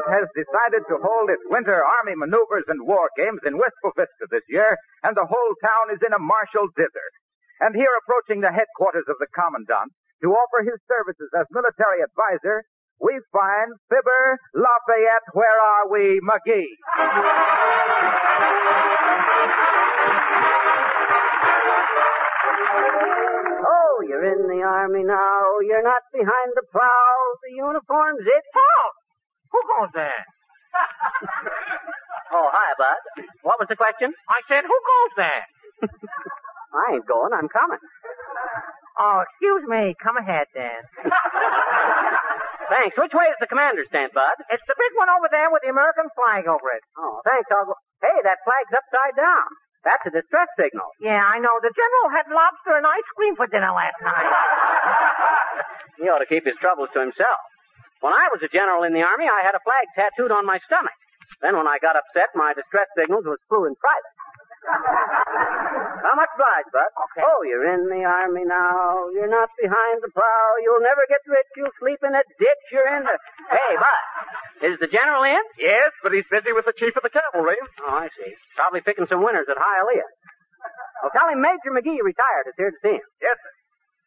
Has decided to hold its winter army maneuvers and war games in Wistful Vista this year, and the whole town is in a martial dither. And here, approaching the headquarters of the Commandant to offer his services as military advisor, we find Fibber, Lafayette, where are we, McGee. Oh, you're in the army now. You're not behind the plow. The uniform's it. Oh! Who goes there? Oh, hi, Bud. What was the question? I said, who goes there? I ain't going. I'm coming. Oh, excuse me. Come ahead, then. Thanks. Which way is the commander's tent, Bud? It's the big one over there with the American flag over it. Oh, thanks. I'll go. Hey, that flag's upside down. That's a distress signal. Yeah, I know. The general had lobster and ice cream for dinner last night. He ought to keep his troubles to himself. When I was a general in the Army, I had a flag tattooed on my stomach. Then when I got upset, my distress signals was flew in private. How much obliged, Bud? Okay. Oh, you're in the Army now. You're not behind the plow. You'll never get rich. You'll sleep in a ditch. You're in the... Hey, Bud, is the general in? Yes, but he's busy with the chief of the cavalry. Oh, I see. Probably picking some winners at Hialeah. Well, tell him Major McGee retired is here to see him. Yes, sir.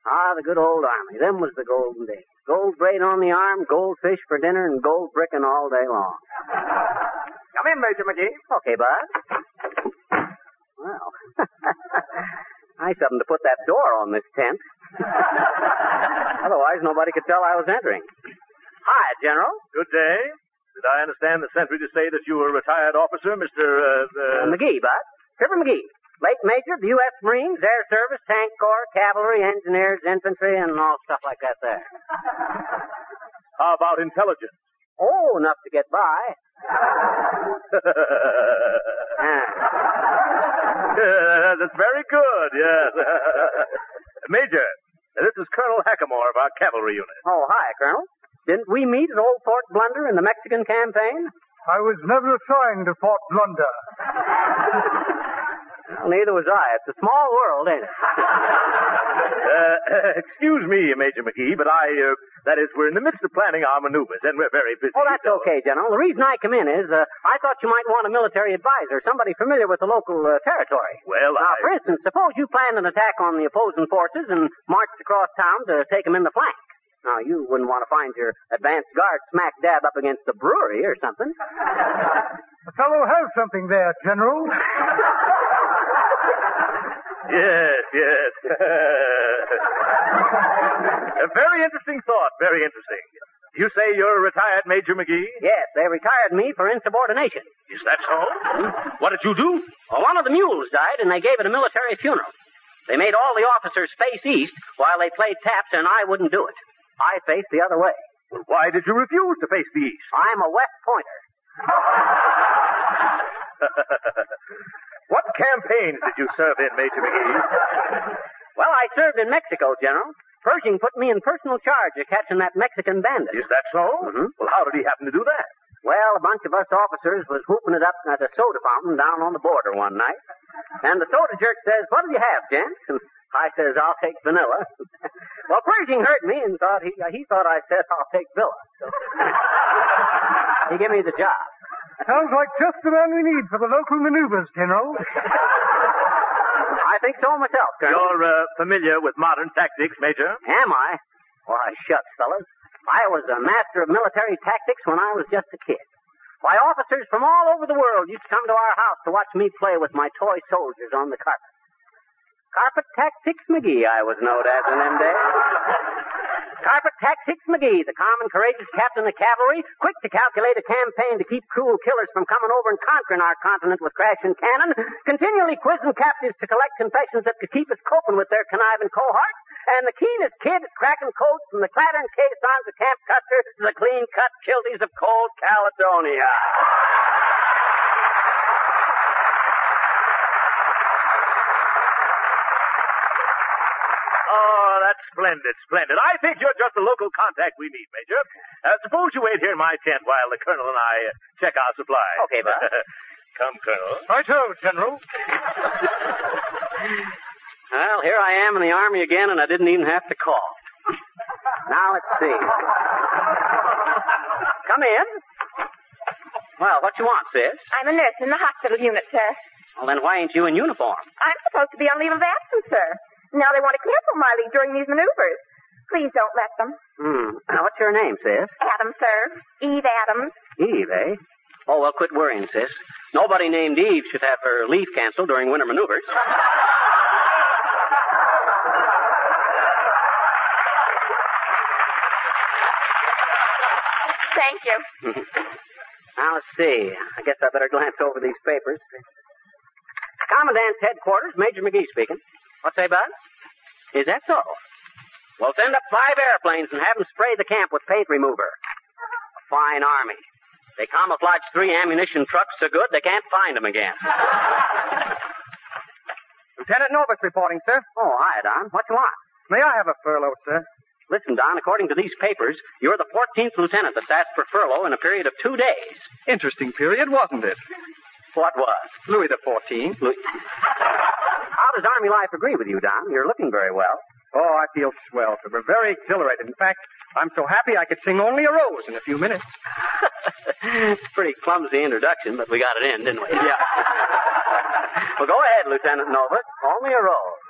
Ah, the good old Army. Them was the golden days. Gold braid on the arm, goldfish for dinner, and gold bricking all day long. Come in, Major McGee. Okay, Bud. Well, nice of them to put that door on this tent. Otherwise, nobody could tell I was entering. Hi, General. Good day. Did I understand the sentry to say that you were a retired officer, Mr. McGee, Bud. Trevor McGee. Late Major of the U.S. Marines, Air Service, Tank Corps, Cavalry, Engineers, Infantry, and all stuff like that there. How about intelligence? Oh, enough to get by. That's very good, yes. Major, this is Colonel Hackamore of our cavalry unit. Oh, hi, Colonel. Didn't we meet at Old Fort Blunder in the Mexican campaign? I was never assigned to Fort Blunder. Well, neither was I. It's a small world, ain't it? Excuse me, Major McGee, but that is, we're in the midst of planning our maneuvers, and we're very busy. Oh, that's okay, General. The reason I come in is, I thought you might want a military advisor, somebody familiar with the local territory. Well, now, for instance, suppose you planned an attack on the opposing forces and marched across town to take them in the flank. Now, you wouldn't want to find your advanced guard smack dab up against the brewery or something. The fellow has something there, General. Yes. A very interesting thought, very interesting. You say you're a retired Major McGee? Yes, they retired me for insubordination. Is that so? What did you do? Well, one of the mules died, and they gave it a military funeral. They made all the officers face east while they played taps, and I wouldn't do it. I faced the other way. Well, why did you refuse to face the east? I'm a West Pointer. What campaigns did you serve in, Major McGee? Well, I served in Mexico, General. Pershing put me in personal charge of catching that Mexican bandit. Is that so? Mm-hmm. Well, how did he happen to do that? Well, a bunch of us officers was whooping it up at a soda fountain down on the border one night. And the soda jerk says, "What'll you have, gents?" And I says, "I'll take vanilla." Well, Pershing heard me and thought he thought I said, "I'll take Villa." So he gave me the job. Sounds like just the man we need for the local maneuvers, General. I think so myself, Colonel. You're familiar with modern tactics, Major? Am I? Why, shucks, fellas. I was a master of military tactics when I was just a kid. Why, officers from all over the world used to come to our house to watch me play with my toy soldiers on the carpet. Carpet Tactics McGee, I was known as in them days. Carpet Tactics McGee, the calm and courageous captain of cavalry, quick to calculate a campaign to keep cruel killers from coming over and conquering our continent with crashing cannon, continually quizzing captives to collect confessions that could keep us coping with their conniving cohorts, and the keenest kid at cracking codes from the clattering caissons of Camp Custer to the clean-cut kilties of cold Caledonia. splendid, splendid. I think you're just the local contact we need, Major. Suppose you wait here in my tent while the Colonel and I check our supply. Okay, Bud. Come, Colonel. Righto, General. Well, here I am in the Army again, and I didn't even have to call. Now, let's see. Come in. Well, what you want, sis? I'm a nurse in the hospital unit, sir. Well, then why ain't you in uniform? I'm supposed to be on leave of absence, sir. Now they want to cancel my leave during these maneuvers. Please don't let them. Now, what's your name, sis? Adams, sir. Eve Adams. Eve, eh? Oh, well, quit worrying, sis. Nobody named Eve should have her leave canceled during winter maneuvers. Thank you. Now, let's see. I guess I better glance over these papers. Commandant's headquarters, Major McGee speaking. What say, Bud? Is that so? Well, send up 5 airplanes and have them spray the camp with paint remover. A fine army. They camouflaged 3 ammunition trucks so good they can't find them again. Lieutenant Novus reporting, sir. Oh, hi, Don. What you want? May I have a furlough, sir? Listen, Don, according to these papers, you're the 14th lieutenant that's asked for furlough in a period of 2 days. Interesting period, wasn't it? What was? Louis the 14th. How does Army life agree with you, Don? You're looking very well. Oh, I feel swell, sir. We're very exhilarated. In fact, I'm so happy I could sing Only a Rose in a few minutes. It's a pretty clumsy introduction, but we got it in, didn't we? Yeah. Well, go ahead, Lieutenant Novus. Only a Rose.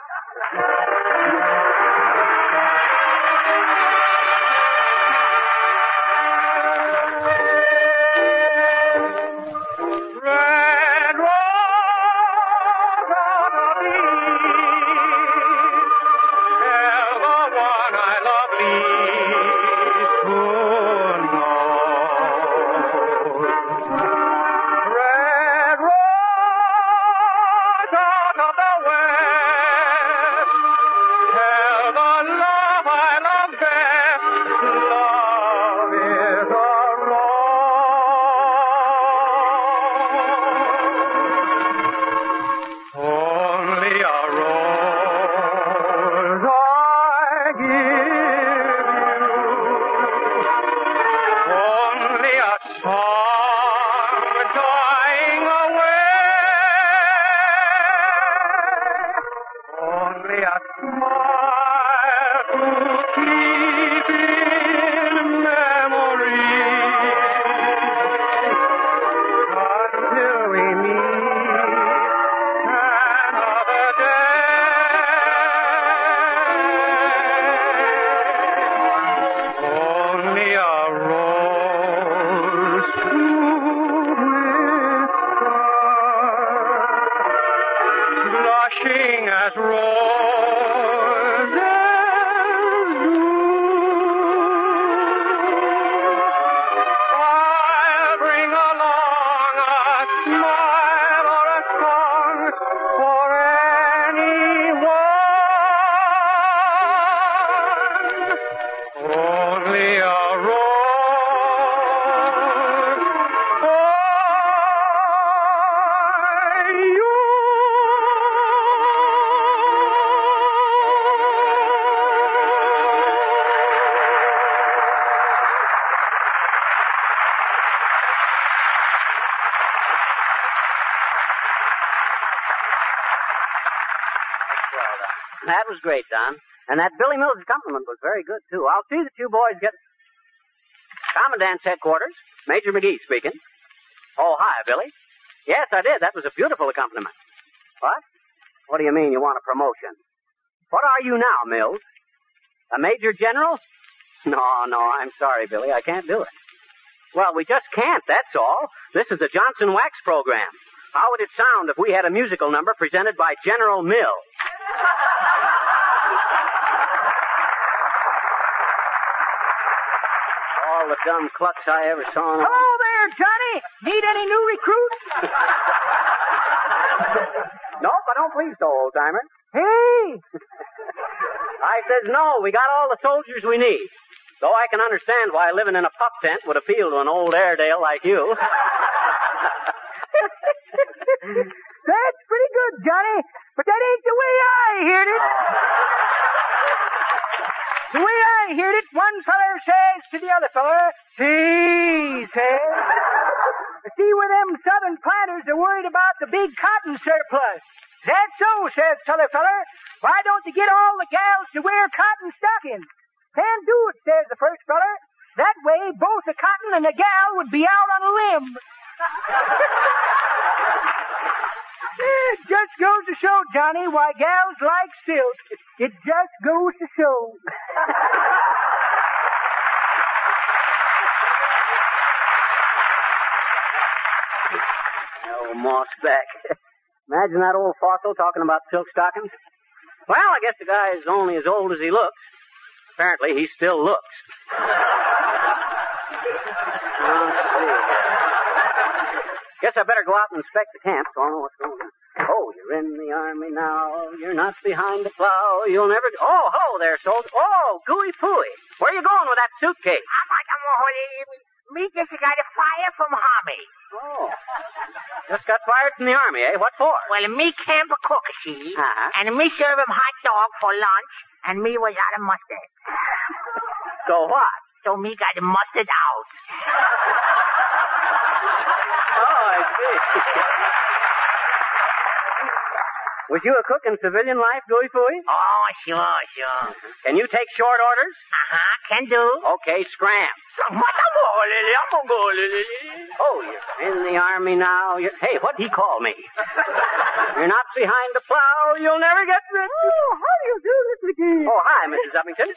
That was great, Don. And that Billy Mills' compliment was very good, too. I'll see that you boys get... Commandant's headquarters, Major McGee speaking. Oh, hi, Billy. Yes, I did. That was a beautiful accompaniment. What? What do you mean you want a promotion? What are you now, Mills? A major general? No, I'm sorry, Billy. I can't do it. Well, we just can't, that's all. This is the Johnson Wax program. How would it sound if we had a musical number presented by General Mills? All the dumb clucks I ever saw. Hello there, Johnny. Need any new recruits? Nope, I don't please so, old-timer. Hey! I says no, we got all the soldiers we need. Though I can understand why living in a pup tent would appeal to an old Airedale like you. That's pretty good, Johnny. But that ain't the way I heard it. See where them southern planters are worried about the big cotton surplus. That's so, says t'other feller. Why don't they get all the gals to wear cotton stockings? Can do it, says the first feller. That way, both the cotton and the gal would be out on a limb. Just goes to show, Johnny, why gals like silk. It just goes to show. Oh, mossback. Imagine that old fossil talking about silk stockings. Well, I guess the guy is only as old as he looks. Apparently, he still looks. Let's see. Guess I better go out and inspect the camp so I'll know what's going on. Oh, you're in the army now. You're not behind the plow. You'll never... Oh, hello there, soldier. Oh, gooey pooey. Where are you going with that suitcase? Me just got a fire from Army. Oh. Just got fired from the army, eh? What for? Well, me camp a cook, see? And me serve him hot dog for lunch, and me was out of mustard. So what? So me got mustard out. Oh, I see. Was you a cook in civilian life, Gooey Fooey? Oh, sure. Can you take short orders? Can do. Okay, scram. Oh, you're in the army now. Hey, what'd he call me? You're not behind the plow. You'll never get rich. Oh, how do you do, Miss McGee? Oh, hi, Mrs. Uppington.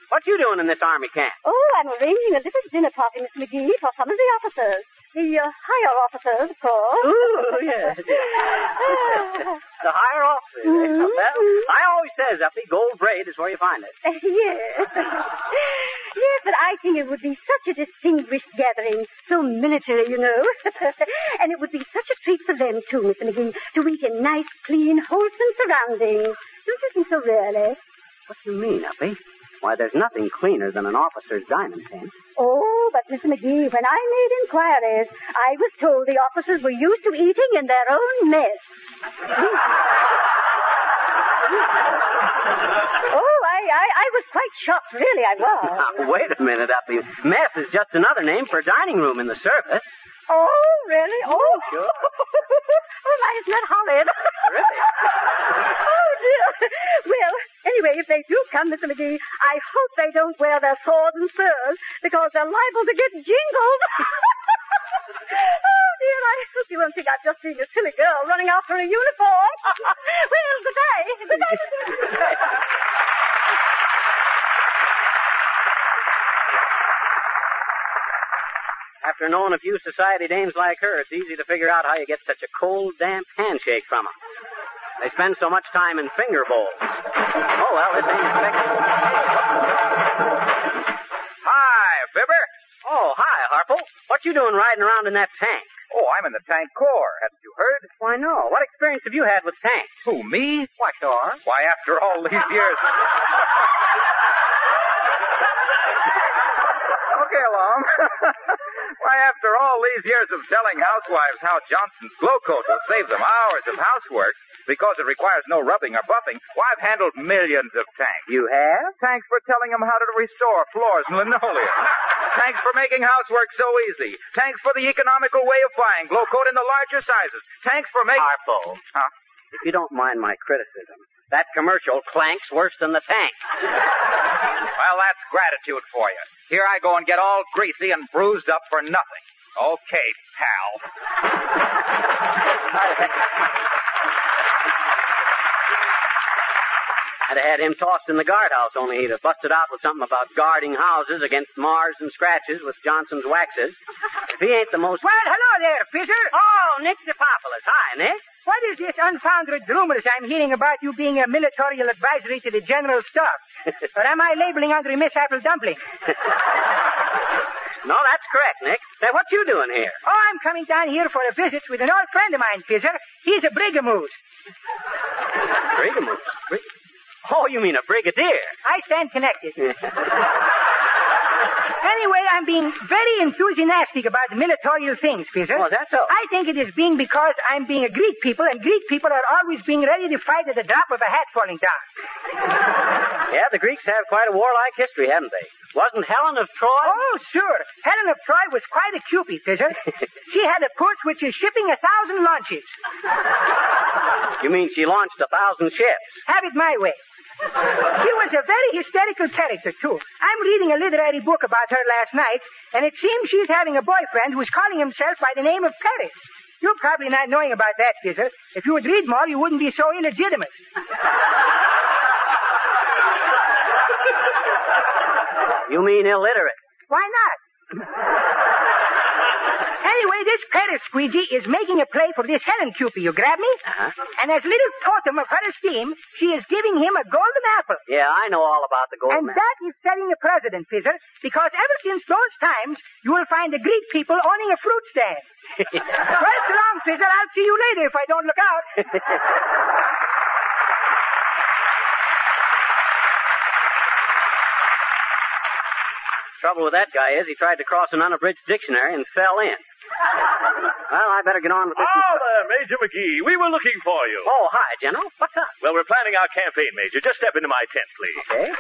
What you doing in this army camp? Oh, I'm arranging a little dinner party, Miss McGee, for some of the officers. The higher officers, of course. Ooh, yes. The higher officers. Mm-hmm. Well, I always says, Uppy, gold braid is where you find it. Yes. Yes, but I think it would be such a distinguished gathering. So military, you know. And it would be such a treat for them, too, Mr. McGee, to eat in nice, clean, wholesome surroundings. Don't you think so, really? What do you mean, Uppy? Why, there's nothing cleaner than an officer's dining tent. Oh, but Mr. McGee, when I made inquiries, I was told the officers were used to eating in their own mess. Oh, I was quite shocked, really, I was. Now, wait a minute, Uppy. Mess is just another name for dining room in the service. Oh, really? Oh, sure. Oh, my, isn't that horrid? Really? Oh, dear. Well, anyway, if they do come, Mr. McGee, I hope they don't wear their swords and spurs, because they're liable to get jingled. Oh, dear, I hope you won't think I've just seen a silly girl running after a uniform. Well, good day. Good day. After knowing a few society dames like her, it's easy to figure out how you get such a cold, damp handshake from them. They spend so much time in finger bowls. Oh, well, this ain't expected. Hi, Fibber. Oh, hi, Harple. What you doing riding around in that tank? Oh, I'm in the tank corps. Haven't you heard? Why, no. What experience have you had with tanks? Who, me? Why, sure. Why, after all these years... Okay, along. Why, after all these years of telling housewives how Johnson's Glow Coat will save them hours of housework because it requires no rubbing or buffing, why, I've handled millions of tanks. You have? Thanks for telling them how to restore floors and linoleum. Thanks for making housework so easy. Thanks for the economical way of buying Glow Coat in the larger sizes. Thanks for making... Harpo. Huh? If you don't mind my criticism, that commercial clanks worse than the tank. Well, that's gratitude for you. Here I go and get all greasy and bruised up for nothing. Okay, pal. I'd have had him tossed in the guardhouse, only he'd have busted out with something about guarding houses against mars and scratches with Johnson's waxes. If he ain't the most... Well, hello there, Fisher. Oh, Nick DePopulis. Hi, Nick. What is this unfounded rumors I'm hearing about you being a military advisory to the General Staff? Or am I labeling under Miss Apple Dumpling? No, that's correct, Nick. Say, what you doing here? Oh, I'm coming down here for a visit with an old friend of mine, Fisher. He's a brigamoose. Brigamoose? Oh, you mean a brigadier? I stand connected. Anyway, I'm being very enthusiastic about military things, Fisher. Oh, that's so? I think it is being because I'm being a Greek people, and Greek people are always being ready to fight at the drop of a hat falling down. Yeah, the Greeks have quite a warlike history, haven't they? Wasn't Helen of Troy? Oh, sure. Helen of Troy was quite a cupid, Fizzer. She had a puss which is shipping 1,000 launches. You mean she launched 1,000 ships? Have it my way. She was a very hysterical character, too. I'm reading a literary book about her last night, and it seems she's having a boyfriend who's calling himself by the name of Paris. You're probably not knowing about that, Fizzer. If you would read more, you wouldn't be so illegitimate. You mean illiterate? Why not? Anyway, this Paris squeegee is making a play for this Helen Cupid. You grab me? Uh-huh. And as little totem of her esteem, she is giving him a golden apple. Yeah, I know all about the golden And that is setting a precedent, Fizzer, because ever since those times, you will find the Greek people owning a fruit stand. Well, so long, Fizzer. I'll see you later if I don't look out. Trouble with that guy is he tried to cross an unabridged dictionary and fell in. Well, I better get on with this. Oh, there, Major McGee. We were looking for you. Oh, hi, General. What's up? Well, we're planning our campaign, Major. Just step into my tent, please. Okay.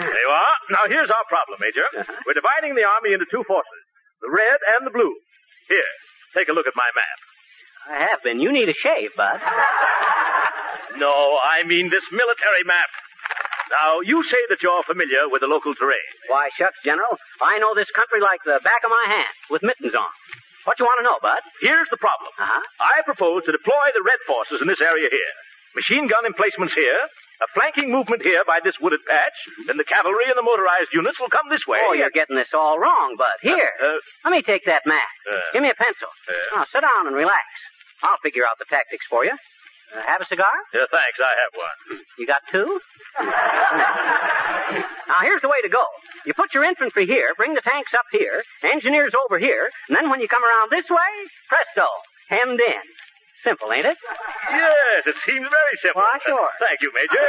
There you are. Now, here's our problem, Major. We're dividing the army into two forces, the red and the blue. Here, take a look at my map. I have been. You need a shave, Bud. No, I mean this military map. Now, you say that you're familiar with the local terrain. Why, shucks, General. I know this country like the back of my hand, with mittens on. What you want to know, Bud? Here's the problem. Uh-huh. I propose to deploy the red forces in this area here. Machine gun emplacements here, a flanking movement here by this wooded patch, then the cavalry and the motorized units will come this way. Oh, you're getting this all wrong, Bud. Here, let me take that map. Give me a pencil. Now, sit down and relax. I'll figure out the tactics for you. Have a cigar? Thanks, I have one. You got two? Now, here's the way to go. You put your infantry here, bring the tanks up here, engineers over here, and then when you come around this way, presto, hemmed in. Simple, ain't it? Yes, it seems very simple. Why, sure. Thank you, Major.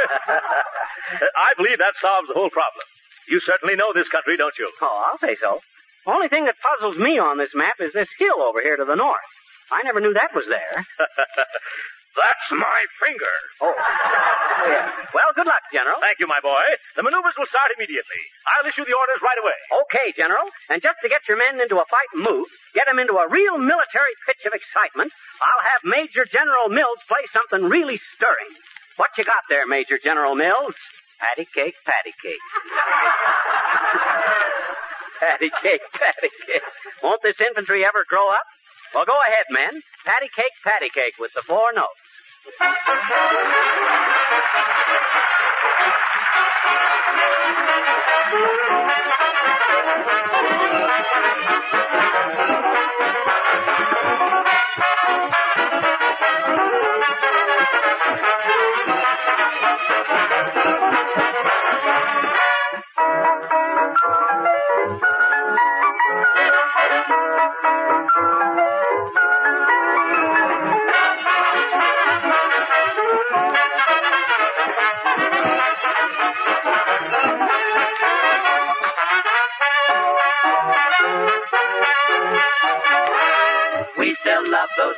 I believe that solves the whole problem. You certainly know this country, don't you? Oh, I'll say so. Only thing that puzzles me on this map is this hill over here to the north. I never knew that was there. That's my finger. Oh. Yeah. Well, good luck, General. Thank you, my boy. The maneuvers will start immediately. I'll issue the orders right away. Okay, General. And just to get your men into a fighting mood, get them into a real military pitch of excitement, I'll have Major General Mills play something really stirring. What you got there, Major General Mills? Patty cake, patty cake. Patty cake, patty cake. Won't this infantry ever grow up? Well, go ahead, men. Patty cake with the 4 notes.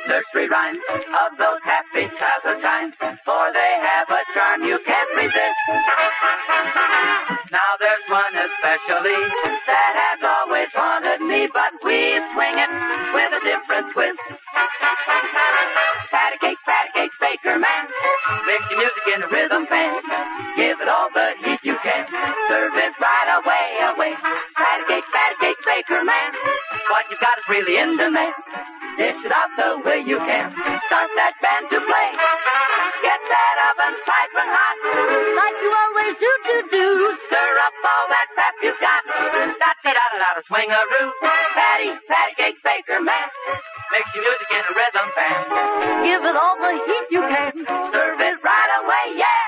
Nursery rhymes of those happy childhood times, for they have a charm you can't resist. Now there's one especially that has always haunted me, but we swing it with a different twist. Patty cake, baker man, mix your music in a rhythm band. Give it all the heat you can, serve it right away. Patty cake, baker man, what you got is really in demand. Dish it out the way you can. Start that band to play. Get that oven piping hot. Like you always do. Stir up all that pep you've got. Da-da-da-da-da, swing-a-roo. Patty cake, baker man. Mix your music in a rhythm band. Give it all the heat you can. Serve it right away, yeah.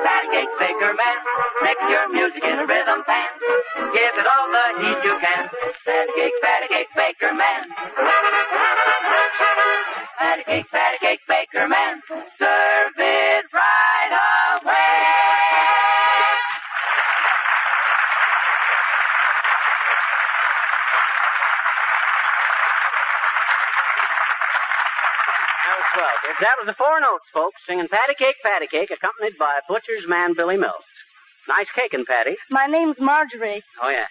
Patty cake, baker man. Mix your music in a rhythm band. Give it all the heat you can. Patty cake, baker man. Patty cake, baker man. Serve it right away. That was the four notes, folks, singing patty cake, accompanied by butcher's man Billy Mills. Nice caking, Patty. My name's Marjorie. Oh, yeah.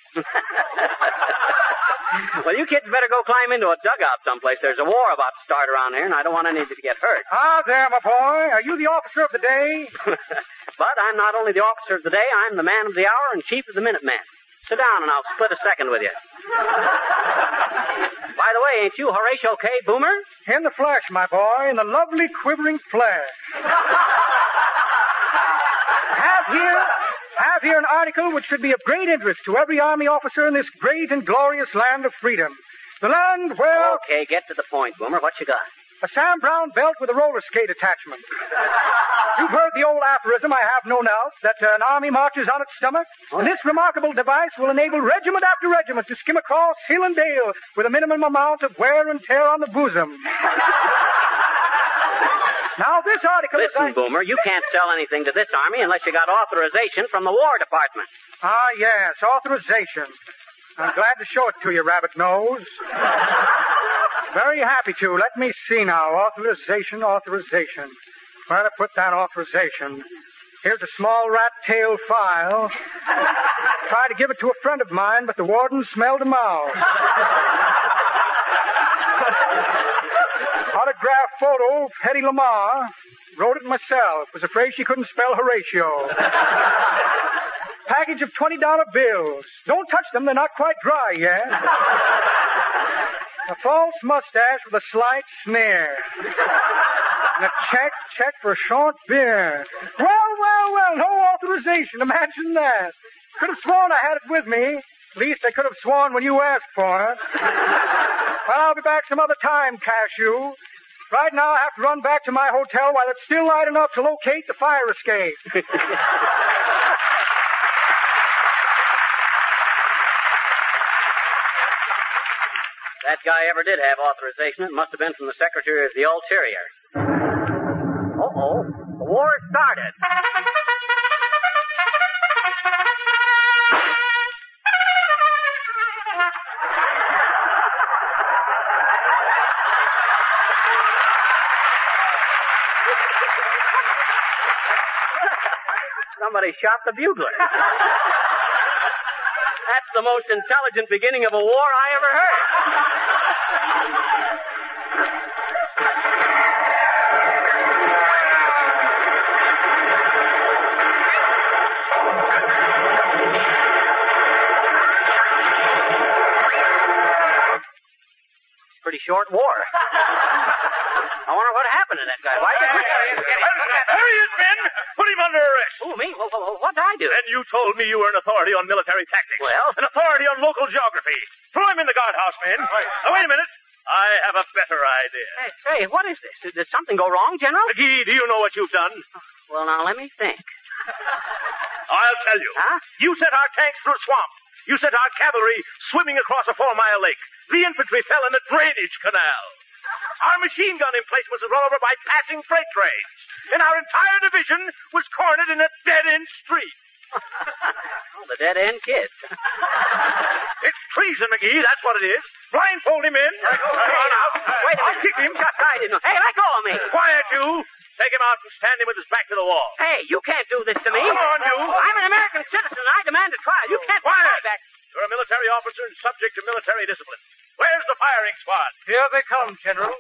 Well, you kids better go climb into a dugout someplace. There's a war about to start around here, and I don't want any of you to get hurt. Ah, there, my boy. Are you the officer of the day? But I'm not only the officer of the day, I'm the man of the hour and chief of the Minutemen. Sit down, and I'll split a second with you. By the way, ain't you Horatio K. Boomer? In the flesh, my boy, in the lovely quivering flesh. Have here an article which should be of great interest to every Army officer in this great and glorious land of freedom. The land where... Okay, get to the point, Boomer. What you got? A Sam Brown belt with a roller skate attachment. You've heard the old aphorism, I have no doubt, that an army marches on its stomach. And this remarkable device will enable regiment after regiment to skim across hill and dale with a minimum amount of wear and tear on the bosom. Now, this article Listen, Boomer, you can't sell anything to this army unless you got authorization from the War Department. Ah, yes, authorization. I'm glad to show it to you, Rabbit Nose. Very happy to. Let me see now. Authorization. Where to put that authorization? Here's a small rat-tail file. Tried to give it to a friend of mine, but the warden smelled a mouse. Autograph photo, Hetty Lamar. Wrote it myself. Was afraid she couldn't spell Horatio. Package of $20 bills. Don't touch them. They're not quite dry yet. A false mustache with a slight sneer. And a check for a short beer. Well, no authorization. Imagine that. Could have sworn I had it with me. At least I could have sworn when you asked for it. Well, I'll be back some other time, Cashew. Right now, I have to run back to my hotel while it's still light enough to locate the fire escape. That guy ever did have authorization. It must have been from the Secretary of the Ulterior. Uh-oh. The war started. Somebody shot the bugler. That's the most intelligent beginning of a war I ever heard. Pretty short war. I wonder what happened to that guy. Why did There he is, Ben! Put him under arrest. Who, me? What'd I do? And you told me you were an authority on military tactics. Well? An authority on local geography. Throw him in the guardhouse, men. Now, wait a minute. I have a better idea. Hey, what is this? Did something go wrong, General? McGee, do you know what you've done? Well, now, let me think. I'll tell you. Huh? You sent our tanks through a swamp. You sent our cavalry swimming across a 4-mile lake. The infantry fell in a drainage canal. Our machine gun emplacements were run over by passing freight trains. And our entire division was cornered in a dead-end street. Oh, the dead-end kids. It's treason, McGee. That's what it is. Blindfold him in. Come on out. Wait a minute. I'll kick him. I didn't know. Hey, let go of me. Quiet, you. Take him out and stand him with his back to the wall. Hey, you can't do this to me. Come on, you. I'm an American citizen. I demand a trial. You can't Quiet. my back. You're a military officer and subject to military discipline. Where's the firing squad? Here they come, General.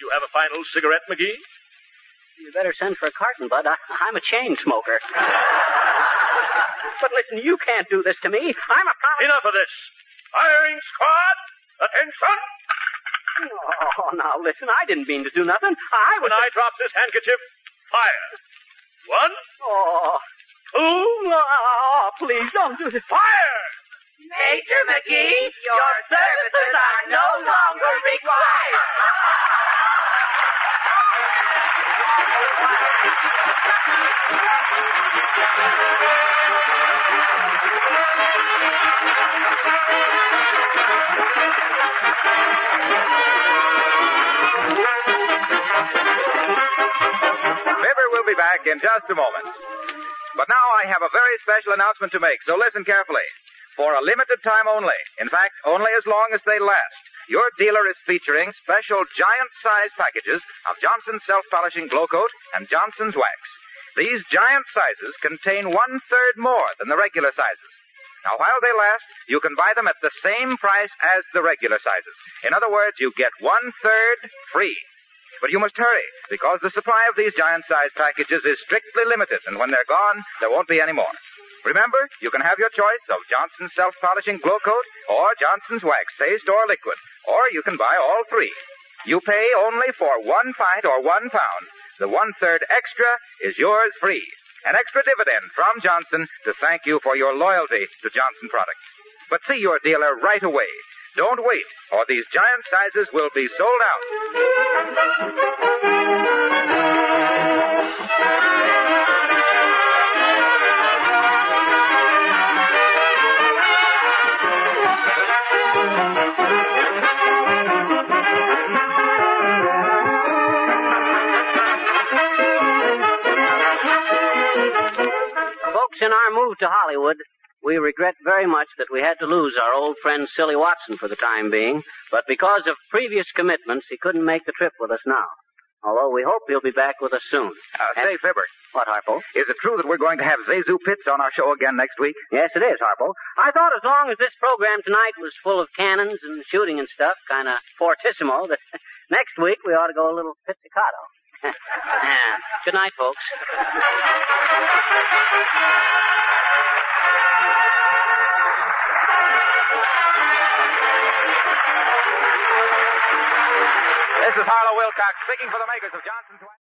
You have a final cigarette, McGee? You better send for a carton, Bud. I'm a chain smoker. But listen, you can't do this to me. I'm a promise. Enough of this. Firing squad, attention. Oh, now listen, I didn't mean to do nothing. When I drop this handkerchief, fire. 1, Oh. 2, Oh, please don't do this. fire! Major McGee, your services are no longer required. Fibber will be back in just a moment. But now I have a very special announcement to make, so listen carefully. for a limited time only. In fact, only as long as they last. Your dealer is featuring special giant-size packages of Johnson's Self-Polishing Glow Coat and Johnson's Wax. These giant sizes contain 1/3 more than the regular sizes. Now, while they last, you can buy them at the same price as the regular sizes. In other words, you get 1/3 free. But you must hurry, because the supply of these giant-sized packages is strictly limited, and when they're gone, there won't be any more. Remember, you can have your choice of Johnson's Self-Polishing Glow Coat or Johnson's Wax, paste or liquid, or you can buy all three. You pay only for 1 pint or 1 pound. The 1/3 extra is yours free. An extra dividend from Johnson to thank you for your loyalty to Johnson products. But see your dealer right away. Don't wait, or these giant sizes will be sold out. Folks, in our move to Hollywood, we regret very much that we had to lose our old friend Silly Watson for the time being, but because of previous commitments, he couldn't make the trip with us now. Although we hope he'll be back with us soon. Say, Fibber. What, Harpo? Is it true that we're going to have Zazu Pitts on our show again next week? Yes, it is, Harpo. I thought as long as this program tonight was full of cannons and shooting and stuff, kind of fortissimo, that next week we ought to go a little pizzicato. Good night, folks. This is Harlow Wilcox speaking for the makers of Johnson's Wax.